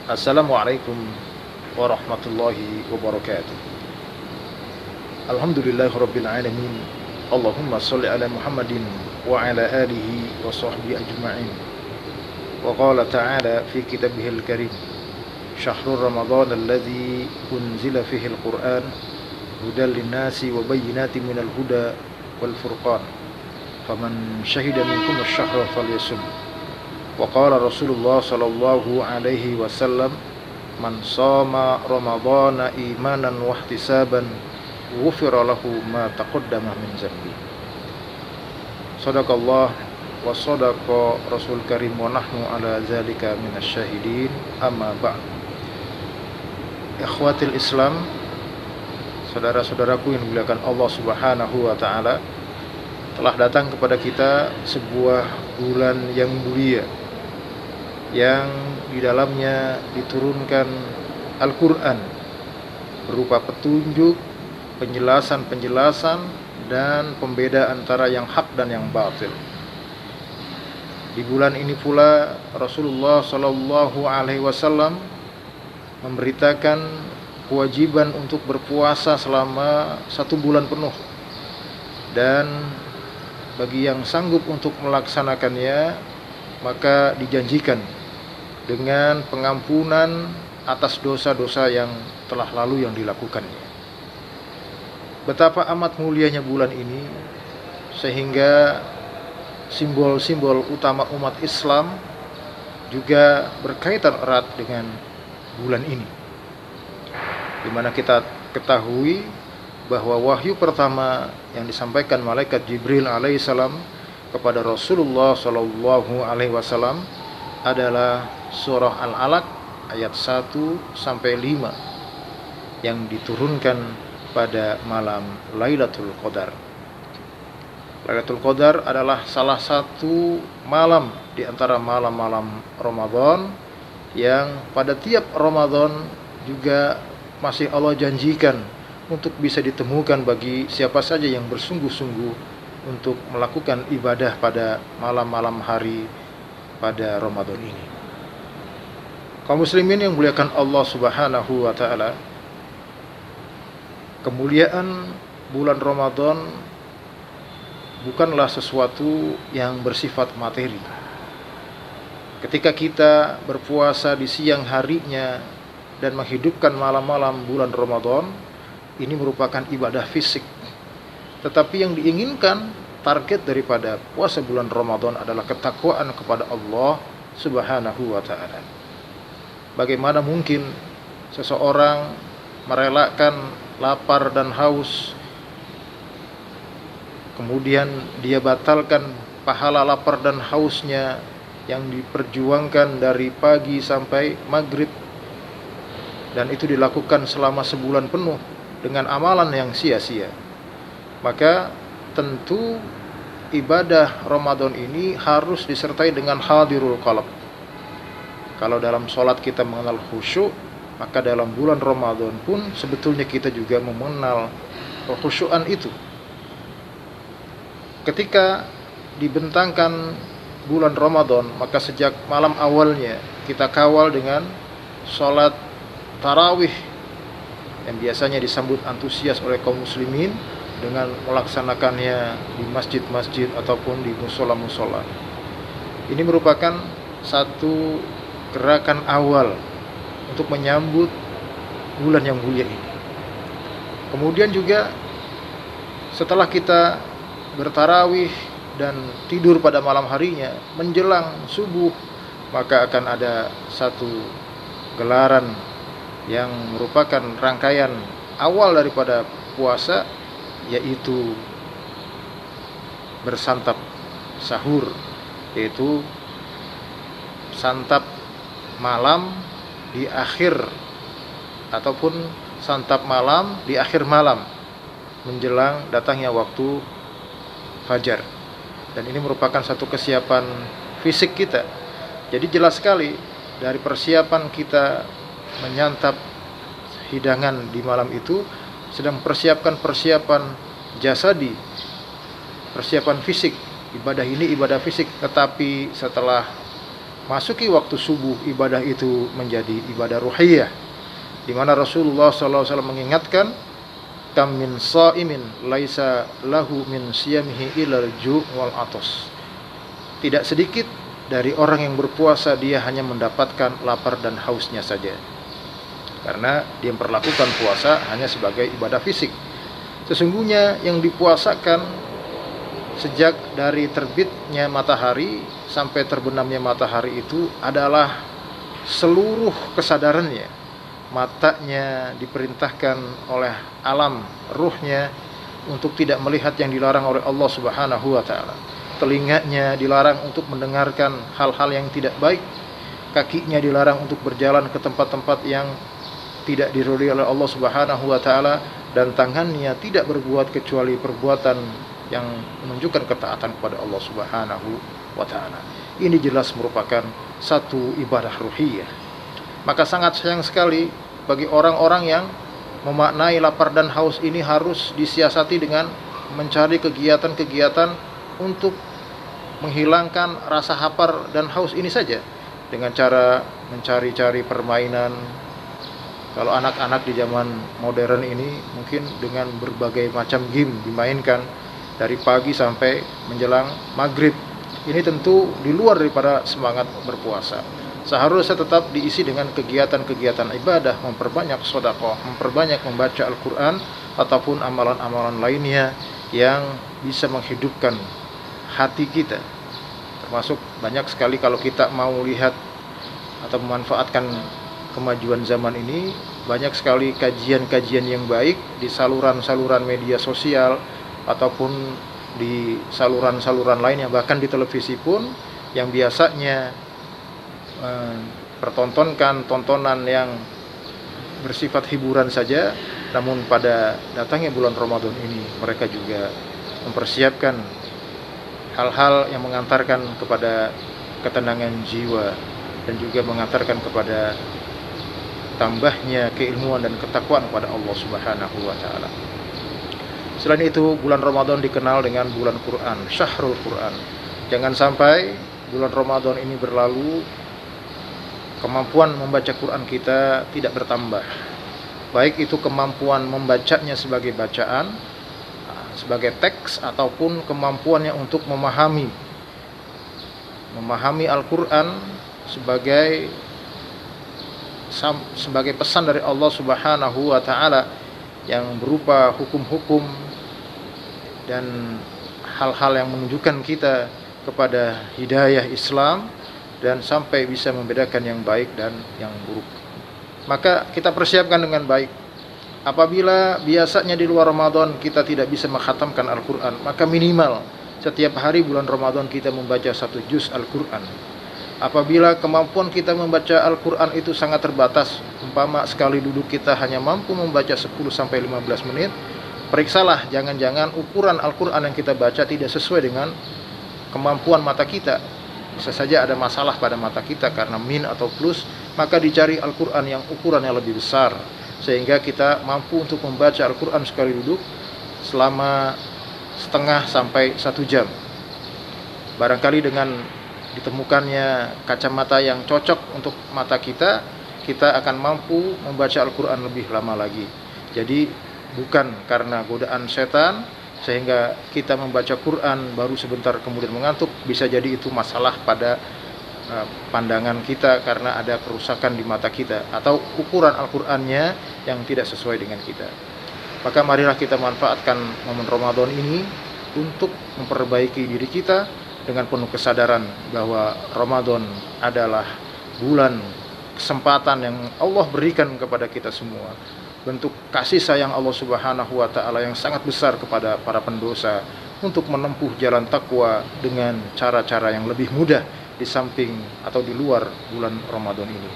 Assalamualaikum warahmatullahi wabarakatuh. Alhamdulillahirabbil alamin. Allahumma shalli ala Muhammadin wa ala alihi wa sahbihi ajma'in. Wa qala ta'ala fi kitabihil karim, syahrul ramadhan alladzi unzila fihi al-Qur'an hudan lin-nasi wa bayyinatin minal huda wal furqan. Faman syahida minkum asy-syahra falyasum. Wa qala Rasulullah sallallahu alaihi wasallam, man shoma ramadhana imanan wa ihtisaban ghufira lahu ma taqaddama min dzambi. Shadaqallah wa shadaqa Rasul Karim wa nahnu ala dzalika minasy syahidin. Amma ba'd. Ikhwatil Islam, saudara-saudaraku yang dimuliakan Allah Subhanahu wa taala, telah datang kepada kita sebuah bulan yang mulia, yang di dalamnya diturunkan Al-Quran berupa petunjuk, penjelasan-penjelasan, dan pembeda antara yang hak dan yang batil. Di bulan ini pula Rasulullah Sallallahu Alaihi Wasallam memberitakan kewajiban untuk berpuasa selama 1 bulan penuh, dan bagi yang sanggup untuk melaksanakannya maka dijanjikan dengan pengampunan atas dosa-dosa yang telah lalu yang dilakukannya. Betapa amat mulianya bulan ini, sehingga simbol-simbol utama umat Islam juga berkaitan erat dengan bulan ini, di mana kita ketahui bahwa wahyu pertama yang disampaikan malaikat Jibril alaihissalam kepada Rasulullah sallallahu alaihi wasallam adalah surah Al-Alaq ayat 1 sampai 5 yang diturunkan pada malam Lailatul Qadar. Lailatul Qadar adalah salah satu malam di antara malam-malam Ramadan yang pada tiap Ramadan juga masih Allah janjikan untuk bisa ditemukan bagi siapa saja yang bersungguh-sungguh untuk melakukan ibadah pada malam-malam hari pada Ramadan ini. Kaum muslimin yang muliakan Allah Subhanahu wa taala, kemuliaan bulan Ramadan bukanlah sesuatu yang bersifat materi. Ketika kita berpuasa di siang harinya dan menghidupkan malam-malam bulan Ramadan, ini merupakan ibadah fisik. Tetapi yang diinginkan, target daripada puasa bulan Ramadan adalah ketakwaan kepada Allah Subhanahu wa taala. Bagaimana mungkin seseorang merelakan lapar dan haus, kemudian dia batalkan pahala lapar dan hausnya yang diperjuangkan dari pagi sampai maghrib, dan itu dilakukan selama sebulan penuh dengan amalan yang sia-sia. Maka tentu ibadah Ramadan ini harus disertai dengan hadirul qalb. Kalau dalam sholat kita mengenal khusyuk, maka dalam bulan Ramadan pun sebetulnya kita juga mengenal kekhusyuan itu. Ketika dibentangkan bulan Ramadan, maka sejak malam awalnya kita kawal dengan sholat tarawih yang biasanya disambut antusias oleh kaum muslimin dengan melaksanakannya di masjid-masjid ataupun di musola-musola. Ini merupakan satu gerakan awal untuk menyambut bulan yang mulia ini. Kemudian juga setelah kita bertarawih dan tidur pada malam harinya, menjelang subuh, maka akan ada satu gelaran yang merupakan rangkaian awal daripada puasa, yaitu bersantap sahur, yaitu santap malam di akhir ataupun santap malam di akhir malam menjelang datangnya waktu fajar. Dan ini merupakan satu kesiapan fisik kita. Jadi jelas sekali dari persiapan kita menyantap hidangan di malam itu sedang mempersiapkan persiapan jasadi, persiapan fisik. Ibadah ini ibadah fisik, tetapi setelah masuki waktu subuh, ibadah itu menjadi ibadah ruhiyah, di mana Rasulullah SAW mengingatkan, kam min shaimin laisa lahu min siyamihi ilal ju' wal atos. Tidak sedikit dari orang yang berpuasa dia hanya mendapatkan lapar dan hausnya saja, karena dia memperlakukan puasa hanya sebagai ibadah fisik. Sesungguhnya yang dipuasakan sejak dari terbitnya matahari sampai terbenamnya matahari itu adalah seluruh kesadarannya. Matanya diperintahkan oleh alam ruhnya untuk tidak melihat yang dilarang oleh Allah Subhanahu wa taala. Telinganya dilarang untuk mendengarkan hal-hal yang tidak baik. Kakinya dilarang untuk berjalan ke tempat-tempat yang tidak diridhoi oleh Allah Subhanahu wa taala, dan tangannya tidak berbuat kecuali perbuatan yang menunjukkan ketaatan kepada Allah Subhanahu wa taala. Ini jelas merupakan satu ibadah ruhiyah. Maka sangat sayang sekali bagi orang-orang yang memaknai lapar dan haus ini harus disiasati dengan mencari kegiatan-kegiatan untuk menghilangkan rasa lapar dan haus ini saja, dengan cara mencari-cari permainan. Kalau anak-anak di zaman modern ini mungkin dengan berbagai macam game dimainkan dari pagi sampai menjelang maghrib. Ini tentu di luar daripada semangat berpuasa. Seharusnya tetap diisi dengan kegiatan-kegiatan ibadah, memperbanyak sedekah, memperbanyak membaca Al-Quran, ataupun amalan-amalan lainnya yang bisa menghidupkan hati kita. Termasuk banyak sekali kalau kita mau lihat atau memanfaatkan kemajuan zaman ini, banyak sekali kajian-kajian yang baik di saluran-saluran media sosial ataupun di saluran-saluran lainnya, bahkan di televisi pun, yang biasanya pertontonkan tontonan yang bersifat hiburan saja, namun pada datangnya bulan Ramadan ini mereka juga mempersiapkan hal-hal yang mengantarkan kepada ketenangan jiwa dan juga mengantarkan kepada tambahnya keilmuan dan ketakwaan kepada Allah Subhanahu wa taala. Selain itu, bulan Ramadan dikenal dengan bulan Quran, Syahrul Quran. Jangan sampai bulan Ramadan ini berlalu kemampuan membaca Quran kita tidak bertambah, baik itu kemampuan membacanya sebagai bacaan, sebagai teks, ataupun kemampuannya untuk memahami Al-Quran sebagai pesan dari Allah Subhanahu wa taala yang berupa hukum-hukum dan hal-hal yang menunjukkan kita kepada hidayah Islam, dan sampai bisa membedakan yang baik dan yang buruk. Maka kita persiapkan dengan baik. Apabila biasanya di luar Ramadan kita tidak bisa mengkhatamkan Al-Quran, maka minimal setiap hari bulan Ramadan kita membaca 1 juz Al-Quran. Apabila kemampuan kita membaca Al-Quran itu sangat terbatas, umpama sekali duduk kita hanya mampu membaca 10-15 menit, periksalah, jangan-jangan ukuran Al-Quran yang kita baca tidak sesuai dengan kemampuan mata kita. Bisa saja ada masalah pada mata kita karena min atau plus, maka dicari Al-Quran yang ukurannya lebih besar, sehingga kita mampu untuk membaca Al-Quran sekali duduk selama setengah sampai 1 jam. Barangkali dengan ditemukannya kacamata yang cocok untuk mata kita, kita akan mampu membaca Al-Quran lebih lama lagi. Jadi bukan karena godaan setan sehingga kita membaca Quran baru sebentar kemudian mengantuk. Bisa jadi itu masalah pada pandangan kita karena ada kerusakan di mata kita, atau ukuran Al-Qur'annya yang tidak sesuai dengan kita. Maka marilah kita manfaatkan momen Ramadan ini untuk memperbaiki diri kita dengan penuh kesadaran bahwa Ramadan adalah bulan kesempatan yang Allah berikan kepada kita semua, bentuk kasih sayang Allah Subhanahu wa taala yang sangat besar kepada para pendosa untuk menempuh jalan takwa dengan cara-cara yang lebih mudah di samping atau di luar bulan Ramadan ini.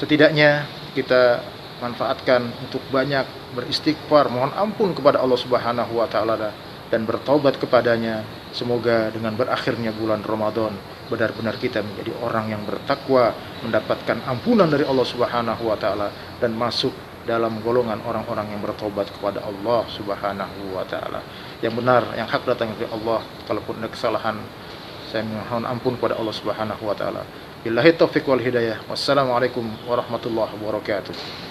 Setidaknya kita manfaatkan untuk banyak beristighfar, mohon ampun kepada Allah Subhanahu wa taala dan bertaubat kepadanya. Semoga dengan berakhirnya bulan Ramadan benar-benar kita menjadi orang yang bertakwa, mendapatkan ampunan dari Allah Subhanahu wa taala dan masuk dalam golongan orang-orang yang bertobat kepada Allah Subhanahu wa taala. Yang benar, yang hak datang dari Allah. Kalaupun ada kesalahan, Saya mohon ampun kepada Allah Subhanahu wa taala. Billahi taufik wal hidayah. Wassalamualaikum warahmatullahi wabarakatuh.